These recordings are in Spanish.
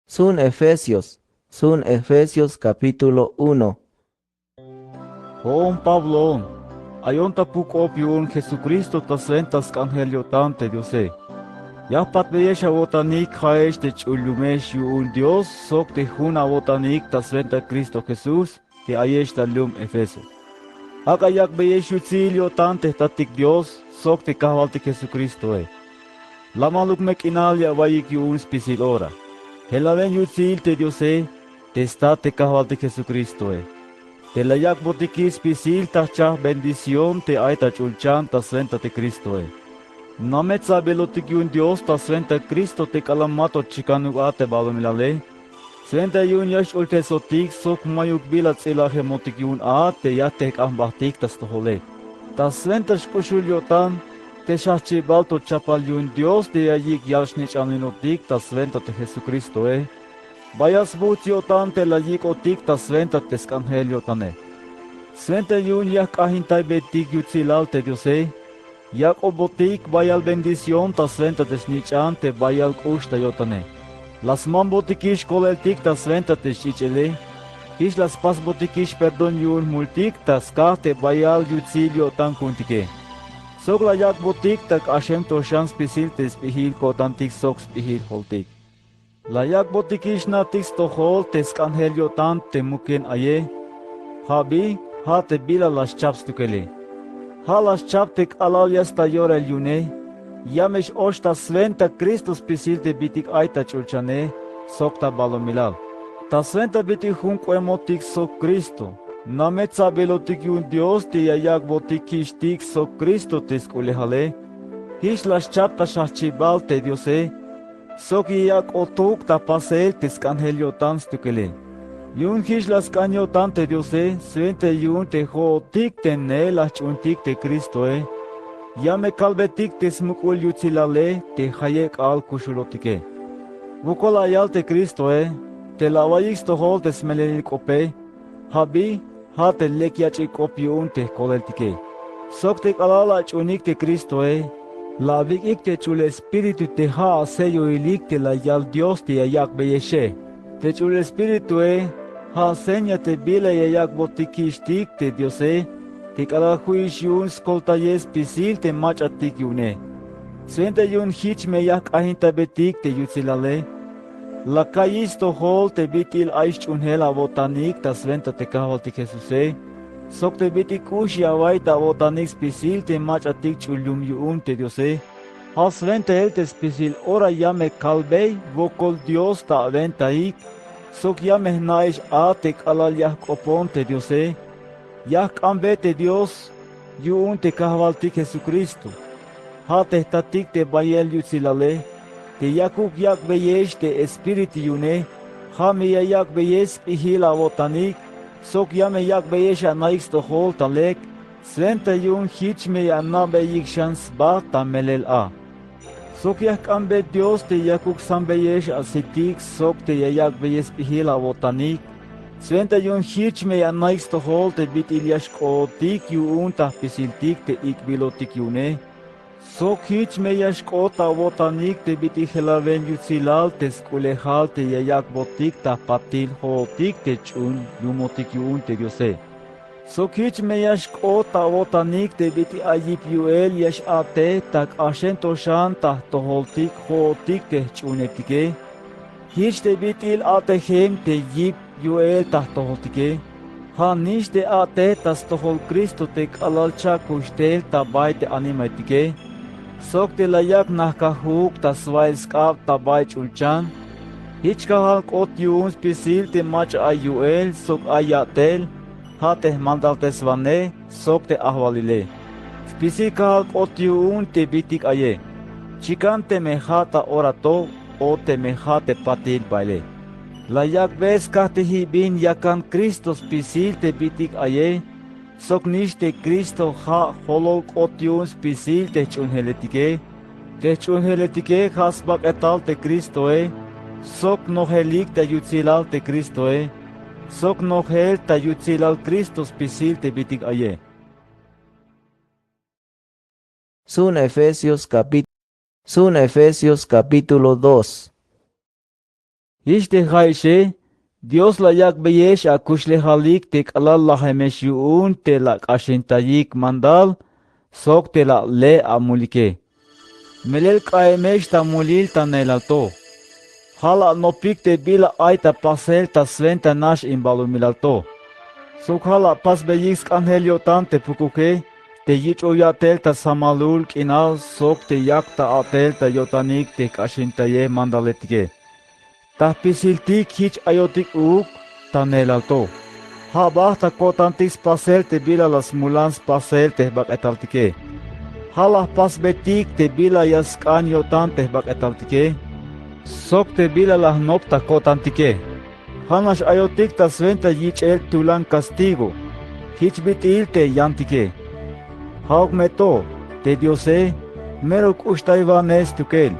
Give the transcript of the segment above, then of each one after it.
Sun Efesios capítulo 1. Juan Pablo, ayonta pukopiun Jesucristo tasventas cangeliotan Diose. Ya patbeyesha botanik haesh de chulumesh yun Dios sok de juna botanik tasventa Cristo Jesús te ayesh talum Efeso. Akayak beyesh utzilio tante tatik Dios sok de kahvalti Jesucristo La maluk mekinalia vayik yun spisil ora. Helaven yutzil te Diose te estate kahvalti Jesucristo Te la yak botikis pisil tacha bendición te aita chulchan ta sventa te Cristo Nametsa belotikyun Dios ta sventa Cristo te kalamato chikanu ate balomilale. Sventa yun yash ulte sotik sok mayuk bilat ilahe motikyun te yatek ambahtik tas tohole. Ta sventa shkushulyotan te shachi balto chapal yun Dios te yayik yalshnich aninotik ta sventa te Jesucristo Vayas butiotan te la yik otik ta sventa te skanheliotane. Sventa yun yak ahintai betik yutzilal te Diose. Yak obotik vayal bendición ta sventa te snichan te vayal kushta yotane. Las man botikish koleltik ta sventa te shichele. Kish las pas botikish perdon yun multik ta ska te vayal yutzilio tan kuntike. Sok la yak botik tak ashem to shan spisil te spihil kotantik sok spihil holtik. La yak botikish na tix to hol te skanhelio tan te mukin aye. Habi ha te bila las chaps tukele. Ha las chaptek alalias ta yorel yune. Yamesh oshta sventa Christus pisil te bitik aita chulchane. Sokta balomilal. Ta sventa bitik hunk emotik sok Cristo. Nametsa belotik yun Dios te yayak botikish tik sok Cristo te skulehale. Hish las chapta shachibal te Diose. Sok yak otuk ta pasel te skanheliotan stukele. Yun hish las canyotan te Diose, svente yun te hootik te ne las chuntik te Cristo Yame kalbetik te smukul yutzilale te hayek al kushulotike. Vukol ayal te Cristo te lavayik stohol te smelelil kope. Habi ha te lekiachi kopiun te koleltike. Sok te kalala chunik te Cristo La vik te chul espíritu te ha sello ilik te la yal Dios te ayak beyeshe. Te chul espíritu ha seña te bila yayak botikish tik te Dios te kalahuish yun skolta yes pisil te machatik yune. Svente yun hich me yak ahinta betik te yutzilale. La kayis to hol te bitil aish chunhela botanik ta sventa te kahaltik Jesus Sok te bitikush yawai ta botanik spisil te machatik chulum yun te Dios Has vente el te spisil ora yame kalbei vokol Dios ta ventaik. Sok yame naish a te kalal yak opon te Dios Yak ambe te Dios yun te kahvaltik Jesucristo. Ha te tatik te bayel yutzilale. Te yakuk yak beyesh te espiritu yune. Ha me yak beyesh pihila botanik. Sok yame yak beyesh anaix to hol talek, sventa yun hich me anabe yik shans ba tamelel Sok yak ambe Dios te yakuk san beyesh asitik, sok te yak beyesh pihila botanik. Sventa yun hich me anaix to hol te bit ilyash kotik yun ta pisiltik te ikbilotik yune. Sok hich me yash kota botanik te bit ihelaven yutzilal te skulehal te yayak botik ta patil hotik te chun yumotik yun te Diose. Sok hich me yash kota botanik te bit ayip yuel yash ate tak ashen toshan ta toholtik hotik te chunetike. Hich te bit il ate hem te yip yuel ta toholtike. Han nish te ate tas tohol Cristo te kalalcha kushtel ta bay te animatike. Sok te layak nakahuk ta swail skap ta bay chulchan. Hich kahal kot yun spisil te mach ayuel sok ayatel. Ha te mandalte svane sok te ahwalile. Spisil kahal kot yun te bitik aye. Chikan te mehata orato o te mehate patil baile. Layak ves kahte hibin yakan Cristo spisil te bitik aye. Sok nish te Cristo ha holok otyun spisil te chunheletike. Te chunheletike hasbak etal te Cristo Sok nohelik te yutzilal te Cristo Sok nohel te yutzilal Cristo spisil te bitik aye. Sun Efesios capítulo 2. Ishte haishe, Dios la yak beyesh a kushlehalik te kalal la hemeshuun te la kashintayik mandal, sok te la le a mulike. Melel kaemesh ta mulil ta nelalto. Hala no pik te bila aita pasel ta sventa nash imbalumilalto. Sok hala pas beyix anhelio tante pukuke, te yich oyatel ta samalul kinal sok te yak ta atel ta yotanik te kashintaye mandaletike. Ta pisiltik hich ayotik uuk ta nelalto. Ha ta kotantis pasel te bila las mulans pasel te baketaltike. Hala pas betik te bila yaskan yotan te baketaltike. Sok te bila las nopta kotantike. Hanas ayotik ta sventa yich el tulan castigo. Hich bitil te yantike. Hauk meto te diose merok ustaivanes tukel.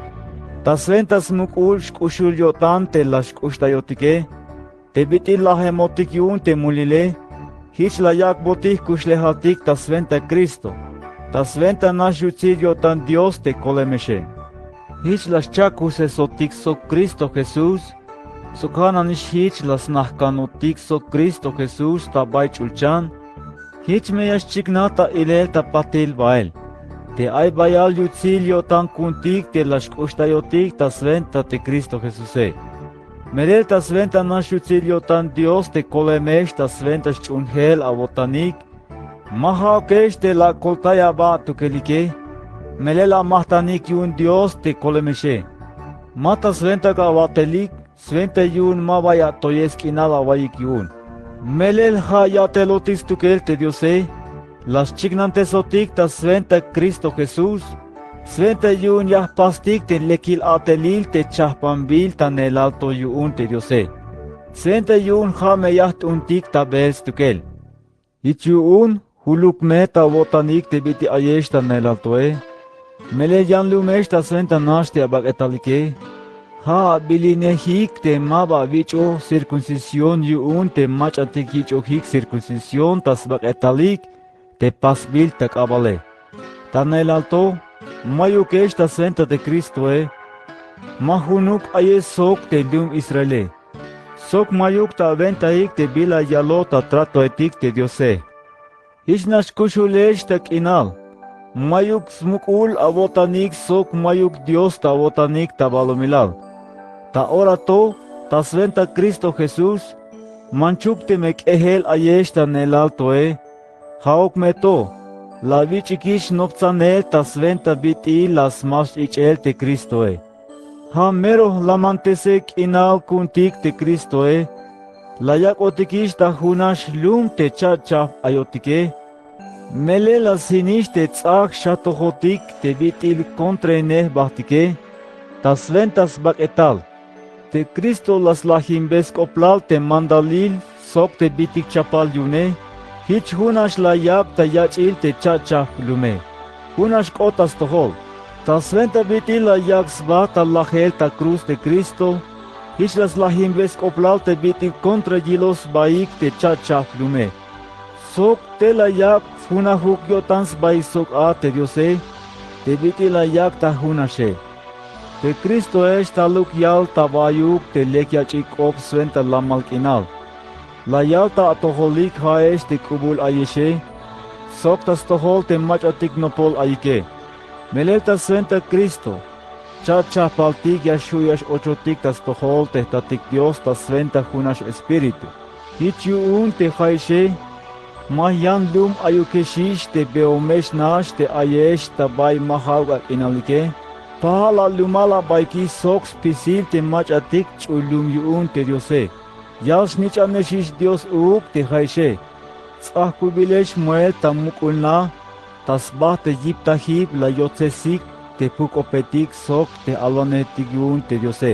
Ta sventas mukul shkushul yotan te las ustayotike. Te bitil la hemotik yun te mulile. Hich la yak botik kushlehatik ta sventa Cristo. Ta sventa nashutzil yotan Dios te kolemeshe. Hich las chakus esotik so Cristo Jesús. Sukhananish hich las nahkanotik so Cristo Jesús ta baychulchan. Hich meyas chignata ilel ta patil bael. Te ay bayal yutzil yotan kuntik te las kushtayotik ta sventa te Cristo Jesús. Merel ta sventa nashutzil yotan Dios te kolemesh ta sventa shchunhel avotanik. Mahakesh te la koltaya ba tukelike. Melela mahtanik yun Dios te kolemeshe. Mata sventa ka avatelik. Sventa yun mavaya toyeskinala vayik yun. Melel ha yatelotis tukel te diose. Las chignantesotik ta sventa Cristo Jesús. Sventa yun yah pastik te lekil atelil te chahpambil ta nelalto yun te diose. Sventa yun ha me yaht untik ta bels tukel. Ich yun huluk me ta votanik te biti ayesh ta nelaltoe. Melel yan lumesh ta sventa nash te abagetalike. Ha bilinehik te maba vicho circuncisión yun te machatik hicho hik circuncisión tas baketalik te pasbil tak abale. Tan el alto mayukesh ta senta de Cristo mahunuk aye sok te dum Israele. Sok mayuk ta ventaik te bila yalo ta trato etik te diose. Ishnash kushulesh tak inal. Mayuk smukul avotanik sok mayuk Dios ta avotanik ta balomilal. Ta orato, ta sventa Cristo Jesús, manchuk te mek ehel ayesh ta nelalto haok meto, la vichikish nopzane ta sventa biti las mas ichel te Cristo Ha mero la mantesek inal kuntik te Cristo la yak otikish ta hunash lum te chachaf ayotike, mele la sinish te tzak shatohotik te bitil kontre bahtike, ta sventas baketal. Te Cristo las lahimbes koplal te mandalil sok te bitik chapal yune. Hich hunash la yab ta yachil te chachaf lume. Hunash kotas tohol. Ta sventa bitil la yaksba ta lahel ta cruz de Cristo. Hich las lahimbes koplal te bitik contra yilos baik te chachaf lume. Sok te la yab hunahuk yotans bai sok a te diose. Te bitil la yak ta hunashe. Te Cristo taluk yal tabayuk te lekyachik op sventa la malkinal. La yal ta atoholik haesh te kubul ayeshe. Sok tas tohol te machatik nopol ayike. Meleta sventa Cristo. Chacha paltik yashuyash ochotik tas tohol te tatik Dios tas sventa hunash espiritu. Hichu un te haeshe. Mahyan lum ayukeshish te beomesh nash te ayesh tabay mahawak inalike. Pahala lumala baiki sox pisil te machatik chulum yun te diose. Yals nichaneshish Dios uuk te haishe. Tzahkubilesh muel tamukulna. Tasbah te yiptahib la yotzesik te pukopetik sok te alonetik yun te diose.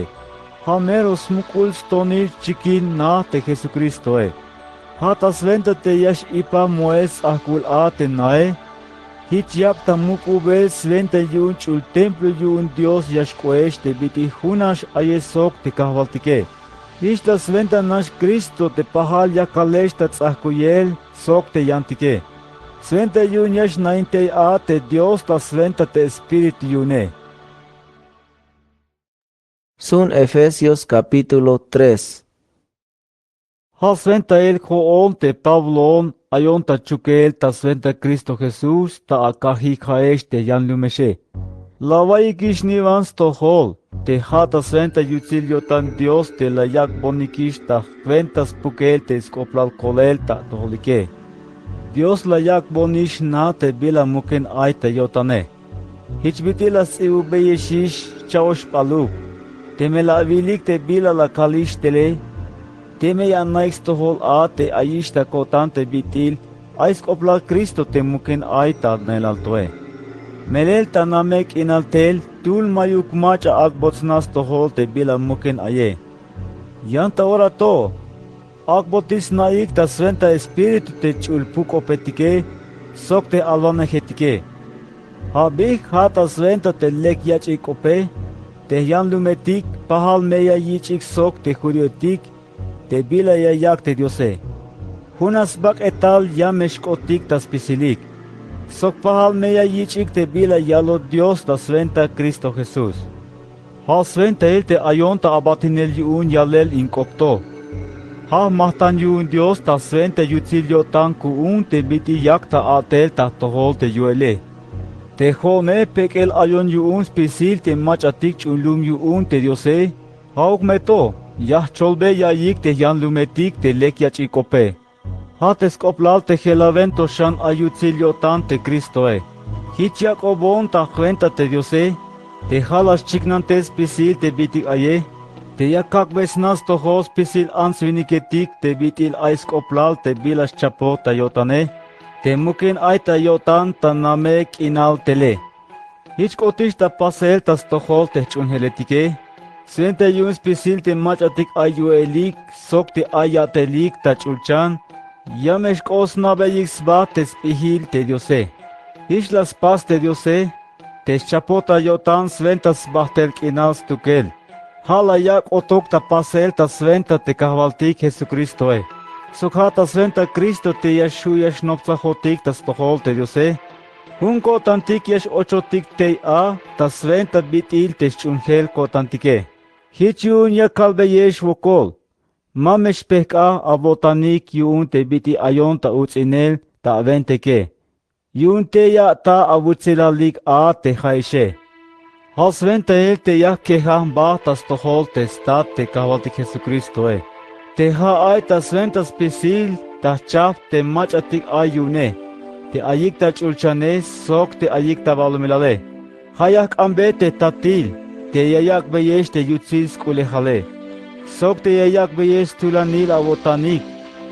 Hameros mukul stonil chikin na te Jesucristo Ha tasventa te yash ipa mues ahkul a te nae. Hichiap tamukubel sventa yun chul templo yun Dios yashkoesh te biti hunash ayesok te kahvaltike. Ishta sventa nash Cristo te pahal yakalesh ta tzahkuyel sok te yantike. Sventa yun yash nainte a te Dios ta sventa te Espiritu yune. Sun Efesios capítulo 3. Hasventa el koon te Pavlon ayon ta chukel ta sventa Cristo Jesús ta akahi kaesh te yan lumeshe. Lavai kishnivans to hol te hata sventa yutzilio tan Dios te la yak bonikish ta ventas pukel te skoplal kolel ta toholike. Dios la yak bonish na te bila muken ay te yotane. Hichbitilas iubeyeshish chaosh palu. Te me la vilik te bila la kalish tele. Teme ya naix tohol a te aishta kotante bitil, ais kopla Cristo te muken aita nelaltoe. Melel ta namek inaltel, tul mayuk macha akbotsnas tohol te bila muken aye. Yanta ora to, akbotis naik ta sventa espiritu te chulpuk opetike, sok te alvana hetike. Habik hata sventa te lek yachik ope, te yan lumetik, pahal meya yichik sok te kuriotik, te bila ya yak te Diose. Hunas bak etal ya meshkotik tas pisilik. Sok pahal meya yichik te bila yalo Dios ta sventa Cristo Jesús. Ha sventa el te ayon ta abatinel yun yalel inkopto. Ha mahtan yun Dios ta sventa yutzilyo tan kuun te biti yak ta atel ta tohol te yuele. Te home pekel ayon yun spisil te machatik chulum yun te Diose. Hauk meto. Yah cholbe ya yik te yan lumetik te lek ya chikope. Hates koplal te gelavento shan ayutzilio tan te Cristoe. Hichyak obon ta cuenta te Diose. Te halas chiknantes pisil te bitik aye. Te yakak besnas to hos pisil ansviniketik te bitil ais koplal te bilas chapo ta yotane. Te mukin ay ta yotan ta namek inal tele. Hich kotish ta pasel tas to hol te chunheletike. Sventa yun spisil te machatik ayuelik, sok te ayatelik ta chulchan, yamesh kos nabeyik sba te spihil te Diose. Ish las pas te Diose, te chapota yotan sventa sbahtel kinal stukel. Hala yak otok ta pasel ta sventa te kahvaltik Jesucristoe. Sokhata sventa Cristo te yashu yash nopzahotik ta stohol te Diose. Hunko tantik yash ochotik te a, ta sventa bitil te chunhel kotantike. Hichun ya kalbe yesh wokol. Mamesh peka abotanik yun te biti ayon ta utzinel ta aventeke. Yun te ya ta avutzilalik a te haishe. Hasventa el te ya kehan ba tas tohol te stat te kavaltik Jesucristoe. Te ha ay ta sventa spisil ta chaf te machatik ayune. Te ayik ta chulchane sok te ayik ta valumilale. Hayak ambe te tatil. Te yayak beyesh te yutzis kulehale. Sok te yayak beyesh tulanil avotanik.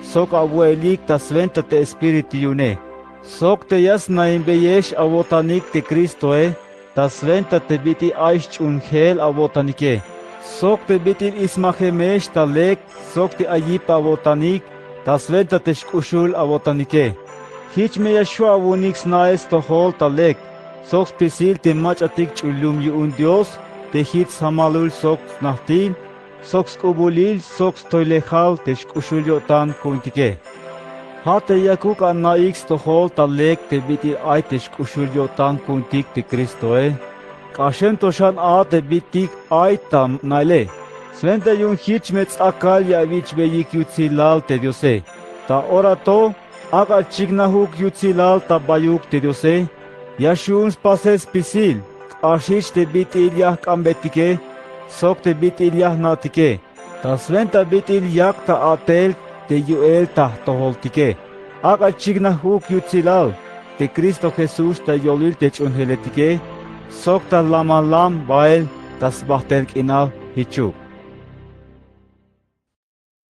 Sok abuelik ta sventa te espiritu yune. Sok te yas naim beyesh avotanik te Cristoe. Ta sventa te biti aish chunhel avotanike. Sok te bitil ismahemesh ta lek. Sok te ayip avotanik. Ta sventa te shkushul avotanike. Hich me yashua avunix naes tohol ta lek. Sok spisil te machatik chulum yun Dios. Te hit samalul sok nahtin, sok skubulil, sok stoilehal te shkushulyo tan kuntike. Hate yakuk an naix tohol ta lek te biti ay te shkushulyo tan kuntik te Cristoe. Kashem toshan a te bitik ay tam naile. Sventa yun hich metz akal ya vich beyik yutzilal te Diose. Ta orato, aga chignahuk yutzilal ta bayuk te Diose. Yashun spases pisil. Ashish te bitil yah kambetike, sok te bitil yah natike. Ta sventa bitil yak ta atel te yuel ta toholtike. Aga chignahuk yutzilal, te Cristo Jesús ta yolil te chunheletike, sok ta lamalam bael ta sbahtel kinal hichu.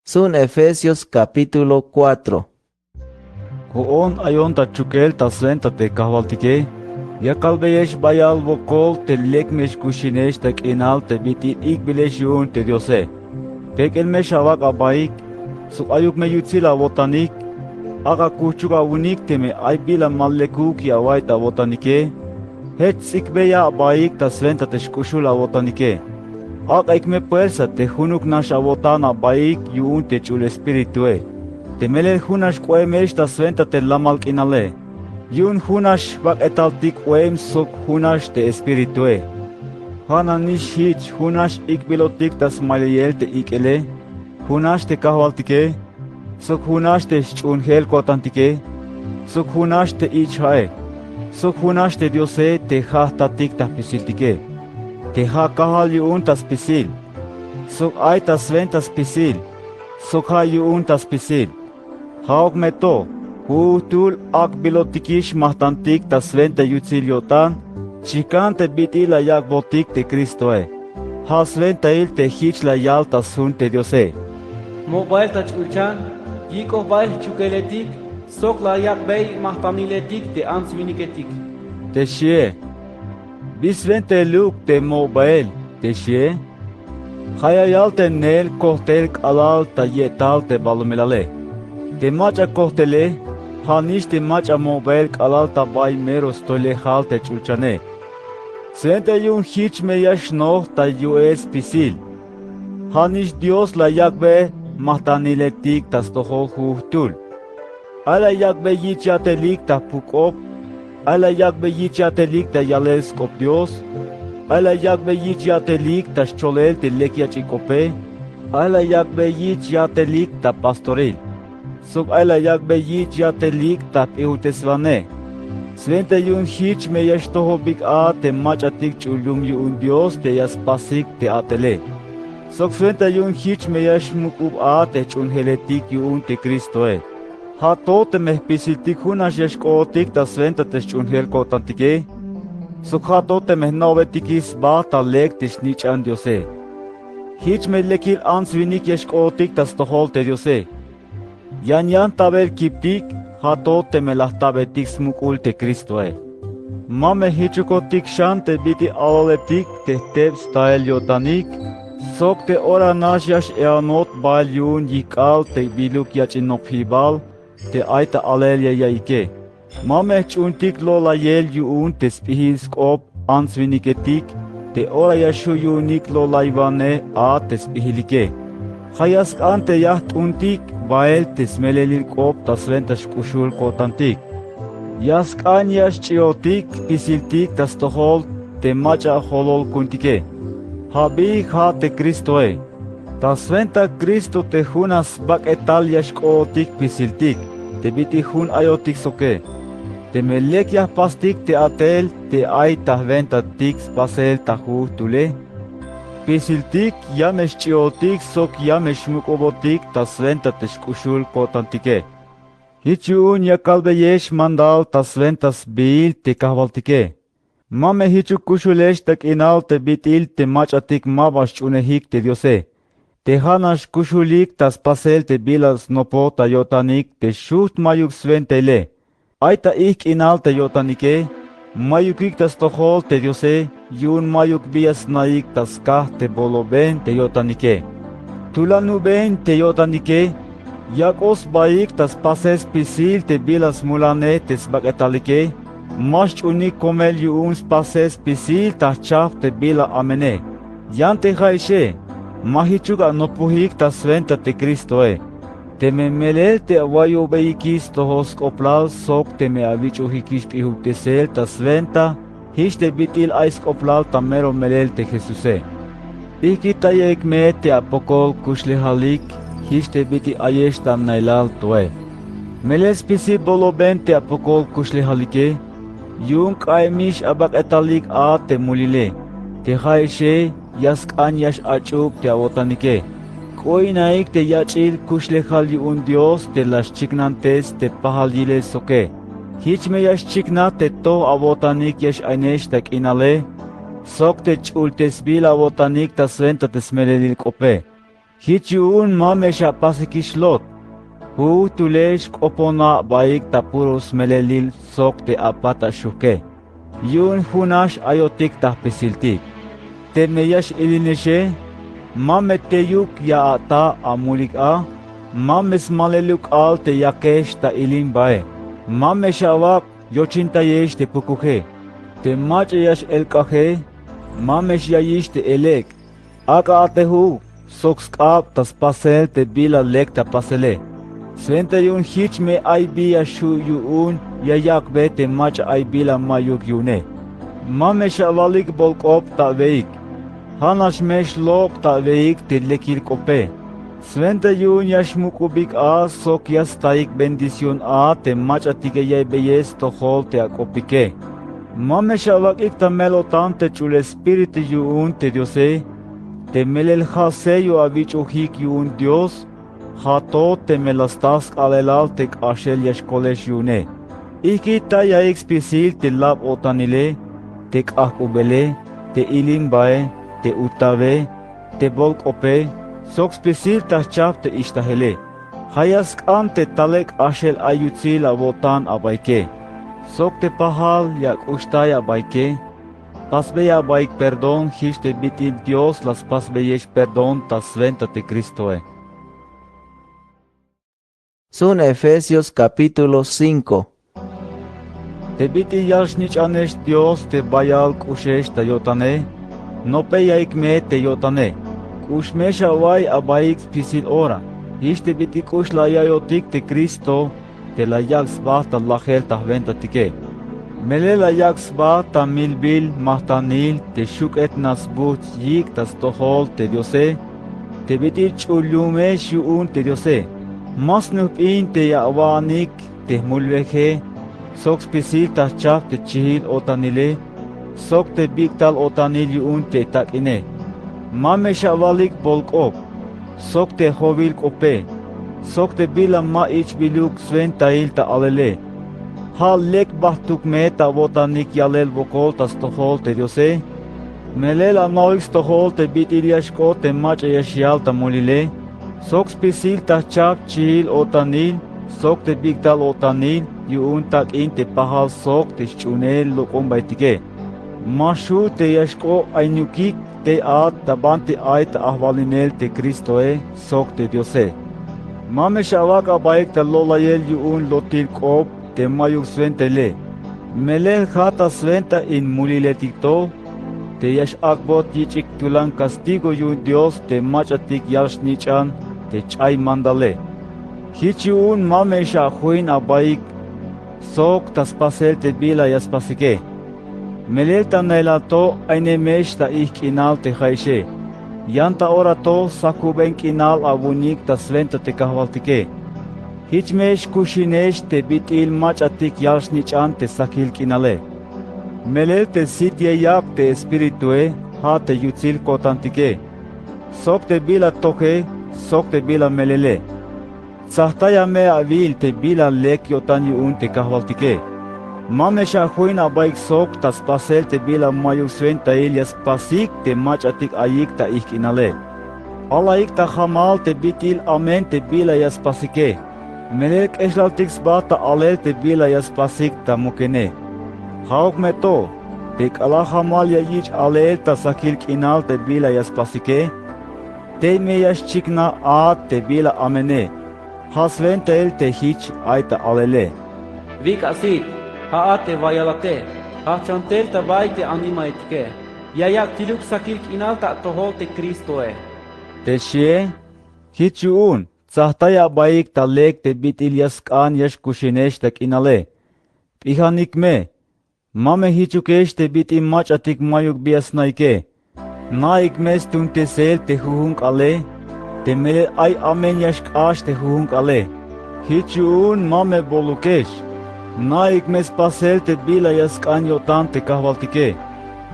Sun Efesios capítulo 4. Koon ayon ta chukel ta sventa te kahvaltike, ya kalbeyesh bayal vokol te lekmesh kushinesh te kinal te biti ikbilesh yun te Diose. Pekelmesh avak abaik, suk ayuk me yutzila votanik, aga kuchuga unik te me aybila mallekuk ya waita votanike, het sikbeya abaik ta sventa te shkushula votanike. Aga ikme puersa te hunuk nash avotana abaik yun te chul espiritue. Te melel hunash kuemesh ta sventa te lamal kinale. Yun hunash bak etaltik oem sok hunash te espiritue. Hananish hich hunash ikbilotik tas malayelte ikele, hunash te kahwaltike, sok hunash te chunhel kotantike, sok hunash te ichhae, sok hunash te diose te hahtatik tas pisiltike, te ha kahal yuun tas pisil, sok ay tas ven tas pisil, sok ha yuun tas pisil, haok meto, hutul akbilotikish mahtantik tas ven te yutziliotan, chicante bitila yak botik te Cristoe. Hasventa il te hich la yalta sun te Diose. Mobile tach ulchan, yiko bail chukeletik, sok la yak bay mahtamiletik te ansviniketik. Te shie. Bisvente luk te mobile. Te shie. Haya yalte nel kohtel alal ta yetal te balumelale. Te macha kohtele. Hanish te macha mobile alal ta bay meros tole hal te chulchane. Sente yun hich me yash no ta US pisil. Hanish Dios la yakbe mahtaniletik tas toho huhtul. Ala yakbe yichatelik ta pukop. Ala yakbe yichatelik ta yaleskop Dios. Ala yakbe yichatelik ta cholel te lekiachikope. Ala yakbe yichatelik ta pastoril. Sok ala yakbe yichatelik ta eutesvane. Svente yun hich me yash toho big a te machatik chulum yun Dios te yaspasik te atele. Sok svente yun hich me yash mukub a te chunheletik yun te Cristoe. Ha to te mehpisiltik hunash yash kootik ta svente te chunhel kotantike. Sok ha to te mehnovetikis ba ta lek te shnichan Diose. Hich me lekil ansvinik yash kootik ta stohol te Diose. Yan tabel kiptik. Hato te melahtabetik smukul te Cristoe. Mame hichukotik shan te biti alaletik te teb stael yotanik. Sok te ora nasyash eanot bal yun yikal te biluk yachinopibal te aita alelya yaike. Mame chuntik lola yel yun te spihiskop ansviniketik te ora yashu yunik lola ivane a te spihilike. Hayask ante yaht untik bael tes melelil kop tas ventas kushul kotantik. Yask an yash chiotik pisiltik tas tohol te macha holol kuntike. Habi ha te Cristoe. Tas venta Cristo te hunas bak etal yash kootik pisiltik. Te biti hun ayotik soke. Te melek yah pastik te atel te ay tah venta tix pasel tahu tule. Pisiltik yamesh chiotik sok yamesh mukobotik tas venta teshkushul kotantike. Hichun yakalbe yesh mandal tas ventas bil te kahvaltike. Mame hichu kushulesh tak inal te bitil te machatik mabash chunehik te Diose. Te hanash kushulik tas pasel te bilas nopo ta yotanik te shut mayuk sventele. Aita ik inal te yotanike. Mayukik tas tohol te Diose. Yun mayuk bias naik tas kah te boloben te yotanike. Tulanu ben te yotanike. Yakos baik tas pases pisil te bilas mulane tes bagetalike. Mash unik komel yuns pases pisil tas chaf te bila amene. Yan te haishe. Mahichuga nopuhik tas venta te Cristoe. Te me melel te awayo beikis tohos koplal sok te me avichuhikis pihutesel tas venta. Histe bitil ais koplal tamero melel te Jesuse. Ikita yek me te apokol kushlihalik. Histe biti ayesh tam nailal toe. Meles pisi bolo ben te apokol kuslihalike. Yung kaimish abak etalik a te mulile. Te haishe yask anyash achuk te awotanike. Koi naik te yachil kushlihal yun Dios te las chiknantes te pahalile soke. Hich me yash chikna te to avotanik yash ainesh tak inale. Sok te chultes bil avotanik ta sventa te smelelil kope. Hich yun mamesha pasikishlot. Hu tulesh kopona baik ta puro smelelil sok te apata shuke. Yun hunash ayotik ta pisiltik. Te me yash ilineshe. Mame te yuk ya ata amulik a. Mames maleluk al te yakesh ta ilin bae. Mame shawak yochinta yesh te pukuhe. Te mach yash elkahe. Mamesh yayish te elek. Aka atehu. Sokskap tas pasel te bila lek ta pasele. Svente yun hich me ay biya shu yun yayak be te mach ay bila mayuk yune. Mame shawalik bolkop ta veik. Hanash mesh lok ta veik te lekil kope. Sventa yun yashmukubik a sok yas taik bendición a te machatike yay beyes to hol te akopike. Mame shavak ik ta melotan te chul espíritu yun te diose. Te melel jaseyo avich ujik yun Dios. Hato te melastas alelal te ashel yashkolesh yune. Iki ta ya expisil te lab otanile. Te akubele, te ilimbae, te utave, te bolk ope. Sok spisil ta chap te ishtahele. Hayas ante talek ashel ayutzil avotan abaike. Sok te pahal yak ushtay abaike. Pasbe abaik perdón histe bitil Dios las pasbeyesh perdón ta sventa te Cristoe. Sun Efesios capítulo 5. Te biti yashnich anesh Dios te bayal kushesh ta yotane. No pe yaik me te yotane. Kushmesha way abaik pisil ora. Histe biti kush la yayotik te Cristo. Te la yaks ba ta lachel ta venta tike. Mele la yaks ba ta milbil mahtanil te shuk et nasbut yik tas tohol te diose. Te biti chulume shuun te diose. Masnup in te yawanik te mulveje. Sok spisil ta chap te chihil otanile. Sok te bigtal otanil yun te takine. Mame shavalik bolkop. Sok te hovil kope. Sok te bila ma ich biluk sven tail ta alele. Hal lek bahtuk me ta botanik yalel vokol ta stohol te diose. Melel anoik stohol te bitiliashko te mach yashial ta molile. Sok spisil ta chap chihil otanil. Sok te bigtal otanil. Yun tak in te pahal sok te chunel lokom baitike. Mashu te yashko ainyukik te at tabante ait ahvalinel te Cristoe sok te diose. Mame shavak abaik te lolayel yun lotil kop te mayuk sventele. Melel hata sventa in muliletikto. Te yash akbot yichik tulan castigo yun Dios te machatik yash nichan te chay mandale. Hich yun mame shahuin abaik sok tas pasel te bila yaspasike. Melel ta nailato aine mesh ta ich kinal te haishe. Yanta orato sakuben kinal abunik ta sventa te kahvaltike. Hich mesh kushinesh te bitil machatik yalshnichan te sakil kinale. Melel te sitye yap te espiritue ha te yutzil kotantike. Sok te bila toke, sok te bila melele. Sahtaya me avil te bila lek yotan yun te kahvaltike. Mame shahuin abaik sok tas pasel te bila mayuk sventa ilias pasik te machatik ayik ta ihkinale. Alaik ta hamal te bitil amen te bila yas pasike. Melek eslaltik sbata alel te bila yas pasik ta mukene. Hauk me to, tek ala hamal ya yich alel ta sakil kinal te bila yas pasike. Te me yas chikna a te bila amene. Hasventa el te hich aita alele. Vik asit, haate vayalate, hachantel tabaite animaitke. Yayak tiluk sakil inalta toho te Cristoe. Te shie, hichun, zahtaya baik ta lek te bitilias kan yash kushinesh te kinale. Pihanik me, mame hichukesh te bitim machatik mayuk bias naike. Naik mes tun te sel te huhunk ale. Te mele ay amen yashkash te huhunk ale. Hichun mame bolukesh. Naik mes pasel te bila yaskan yotan te kahvaltike.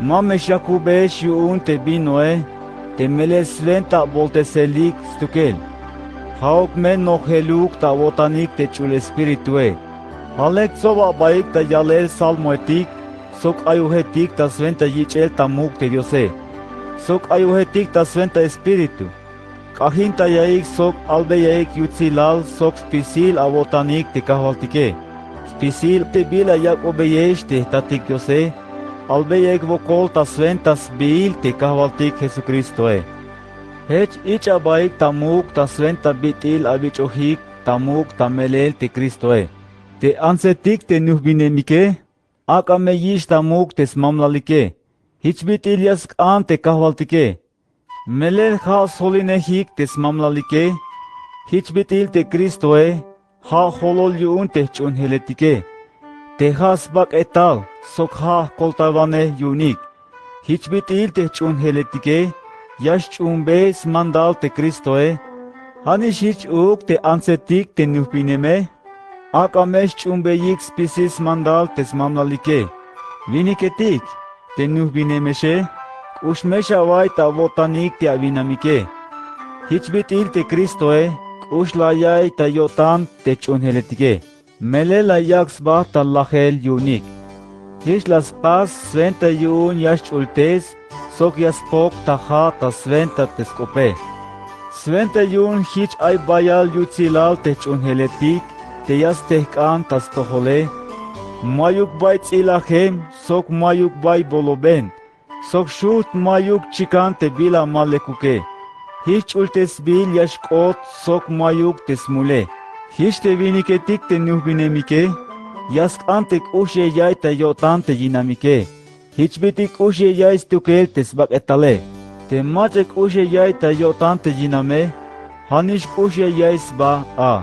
Mame shakubesh yun te binoe. Te mele sventa volte selik stukel. Hauk men no heluk ta votanik te chul espiritue. Halek sova baik ta yalel salmoetik. Sok ayuhetik ta sventa yichel ta muk te diose. Sok ayuhetik ta sventa espiritu. Kahinta yaik sok albe yaik yutzilal sok spisil avotanik te kahvaltike. Spisil te bila yak obeyesh te tatik diose. Albe yaik vokol ta sventas bil te kahvaltik Jesucristoe. Hech ich abaik tamuk ta sventa bitil abich ohik tamuk ta melel te Cristoe. Te ansetik te nuhbinemike. Akame yish tamuk te smamlalike. Hich bitil yask an te kahvaltike. Melel ha soline hik te smamlalike. Hich bitil te Cristoe. Ha holol yun te chun heletike. Te has bak etal sok ha koltavane yunik. hiçbitil te chun heletike, yash chun bes mandal te Kristoe, hanish hiç uk te ansetik te nupineme, akamesh chun beyik spisis mandal tes mamlalike, viniketik te nupinemeshe, ushmesha vay ta votanik te avinamike, hiçbitil te Kristoe, ushlayay ta yotan te chun heletike, melela yaksba ta lachel yunik. Hiç las paz sventa yun yash ultes, sok yas pok taha ta sventa teskope. Sventa yun hiç ay bayal yutzilal te chun heletik, te yas tehkan tas tohole. Mayuk bay tsilahem, sok mayuk bay boloben, sok şut mayuk chikan te bila malekuke. Hiç ultes bil yash kot, sok mayuk tesmule. Hiç te viniketik te nuhbinemike, yask antek ushe yay te yotante yinamike. Hiçbitik ushe yay stukel tesbak etale. Te machek ushe yay te yotante yiname. Hanish ushe yay sba a.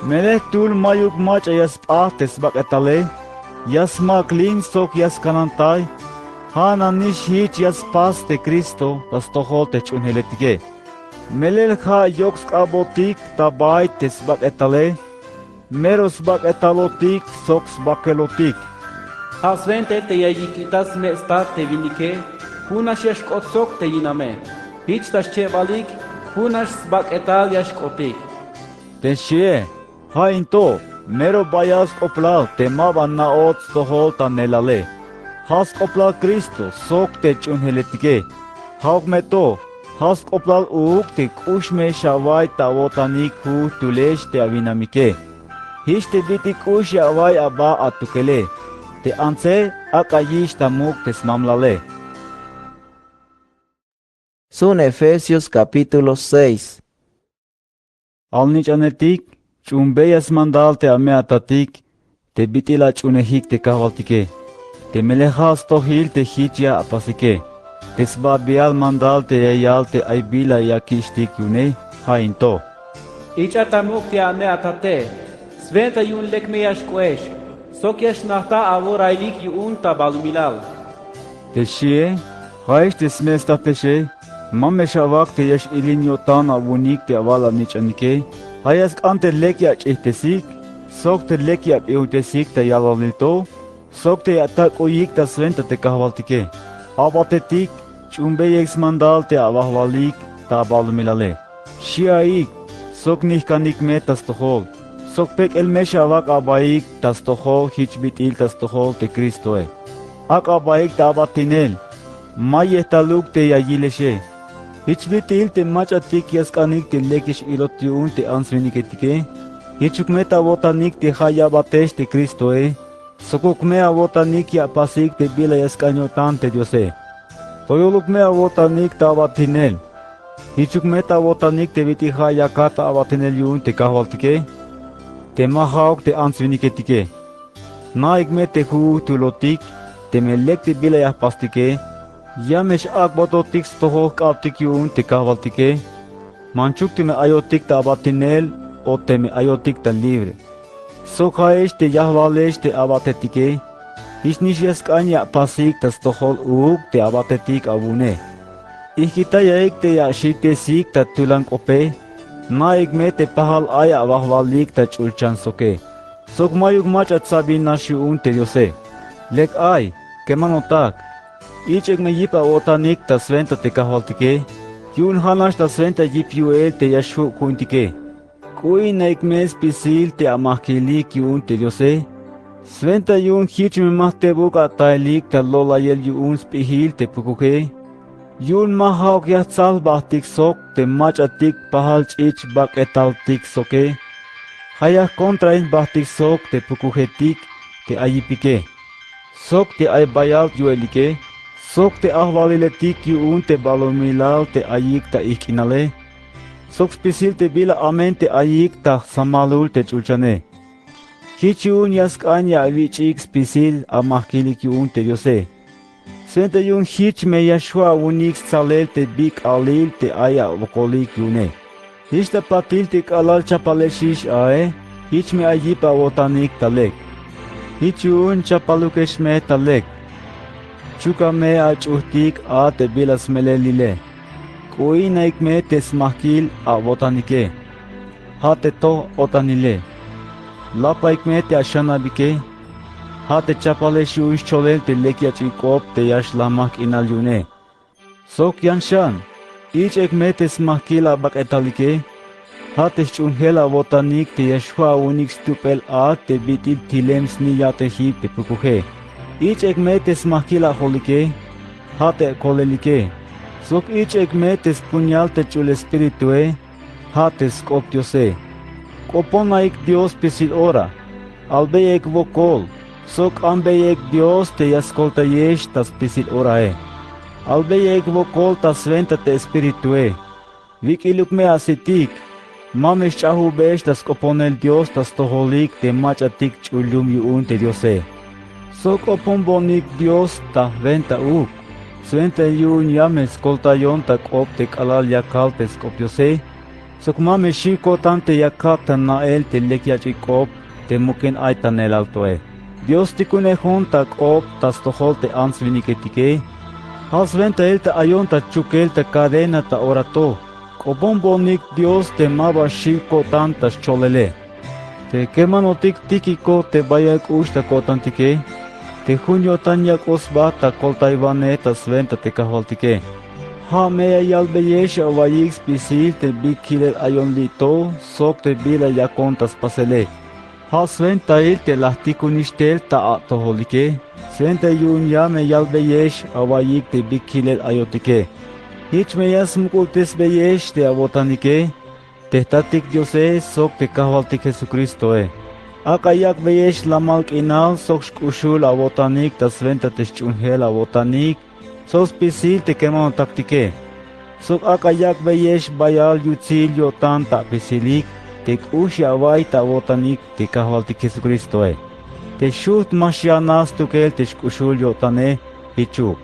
Meleh tul mayuk mach yas a tesbak etale. Yas maklin sok yas kanantay. Hananish hiç yas pas te Kristo tas tohol te chunheletike. Melel ha yoks abotik tabay tesbak etale. Meros bak etalotik, soks bakelotik. Hasvente te yayikitas me stat te vinike, hunash yashkotsok te yiname. Hiç taş çevalik, hunash bak etal yashkotik. Tenshie, ha into, mero bayas oplal te maban naot sohol ta nelale. Has oplal Kristo, sok te chunheletike. Hauk meto, has oplal uuk te kushme shavay ta wotanik hu tulesh te avinamike. Hiç te bitik ya vay aba atukele, te anse akayish tamuk tesmamlale. Son Efesios capítulo 6. Alnich anetik, chumbeyas mandal te ame atatik, te bitila chunehik te kavaltike, te melehas tohil te hitya apasike, te sbabial mandal te yayal te aibila yakishtik yune, hainto. Icha tamuk te ame atate, sventa yun lekme yashkoesh, sok yash nahta avorailik yun tabalumilal. Te shie, haish te smesta peshe, mameshavak te yash ilin yotan avunik te aval alnichanike, hayas ante lekya chihtesik, sok te lekya eutesik te yalalito, sok te atak uyik ta sventa te kahvaltike, abatetik, chumbeyeks mandal te avahvalik ta balumilale. Shiaik, sok nihkanik metas tohol, sok pek el meshavak abaik tas tohol hichbitil tas tohol te Kristoe. Ak abaik ta abatinel, mayehtaluk te yayileshe. Hiçbitil te machatik yaskanik te lekish ilotiun te ansviniketike. Hichukmeta votanik te hayabatesh te Kristoe. Sokukmea votanik ya pasik te bila yaskanyotan te Diose. Toyolukmea votanik ta abatinel. Hichukmeta votanik te viti hayakata abatinel yun te kahvaltike. Te mahauk te ansviniketike. Naikme te hu tulotik, te melek te bila yahpastike. Yamesh akbototik stohok aptik yun te kahvaltike. Manchuk te me ayotik ta abatinel o te me ayotik ta libre. Sokhaesh te yahvalesh te abatetike. Hisnishias kanya pasik ta stohol uuk te abatetik abune. Ihkita yaik te yashitesik ta tulang ope. Naik me te pahal aya wahwalik ta chulchan soke. Sok mayuk machat sabin na shiun te Diose. Lek ay, kemanotak. Ichek me yipa otanik ta sventa te kahvaltike. Yun hanash ta sventa yip yuel te yashu kuintike. Kui naik mes pisil te amahkilik yun te Diose. Sventa yun hich me mahtebuk atailik ta lolayel yun spihil te pukuke. Yun mahawk yatsal bahtik sok te machatik pahal chich bak etaltik soke. Haya kontrain bahtik sok te pukuhetik te ayipike. Sok te aybayal yuelike. Sok te ahvaliletik yun te balomilal te ayik ta ikinale. Sok spisil te bila amen te ayik ta samalul te chulchane. Hich yun yaskanya vichik spisil amahkilik yun te Diose. Sventa yun hich me yashua unik salel te bik alil te aya vokolik yune. Hich te patil te kalal chapaleshish ae, hich me ayipa wotanik talek. Hich yun chapalukesh me talek. chuka me ach'uhtik a te bilas melelile. Kui naik me tesmahkil a botanike. Ha te to otanile. Lapaik me te ashanabike. Ha te chapale shuish cholel te lekia chikop te yash lamak inalyune. Sok yanshan. Ich ek me tesmahkil a baketalike. Ha te chunhela botanik te yashua unik stupel a te bitil tilems ni yate hip te pukuhe. Ich ek me tesmahkil a holike. Ha te kolelike. Sok ich ek me tes puñal te chul espiritue. Ha te skop diose. Kopona ik Dios pisil ora. Albe ek vokol. Sok ambe ek Dios te yaskolta yesh tas pisil orae. Albe ek vokol tas venta te espiritue. Vik iluk me asitik. Mamesh chahu besh tas koponel Dios tas toholik te machatik chulum yuun te diose. Sok opon bonik Dios ta venta uk. Sventa yuun yames kolta yon ta kop te kalal yakal te skop diose. Sok mamesh shiko tante yakap ta nael te lekya chikop te muken aitan el altoe. Dios tikune junta kop tas tohol te ans viniketike. Has venta el ta ayon ta chukel ta cadena ta orato. Kopon bonik Dios te maba shiko tantas cholele. Te kemanotik tikiko te bayak ushta kotantike. Te junio tanyak osba ta koltaivane ta sventa te kaholtike. Ha mea yalbeyesh avayik spisil te bikilel ayon lito sok te bila yakontas pasele. Ha sventa il te lahtikunishtel ta atoholike. Sventa yun yame yalbeyesh avayik te bikilel ayotike. Hich meyas mukultes beyesh te abotanike. Tehtatik diose sok te kaholtik Jesucristo. Akayak beyesh lamalk inal sok shkushul abotanik ta sventa te shchunhel abotanik. Sos pisil te kemano taktike. Sok akayak beyesh bayal yutzil yotan ta pisilik. Te kushi avay ta abotanik te kaholtik Jesucristo. Te shut mashianas tukel te shkushul yotane hichuk.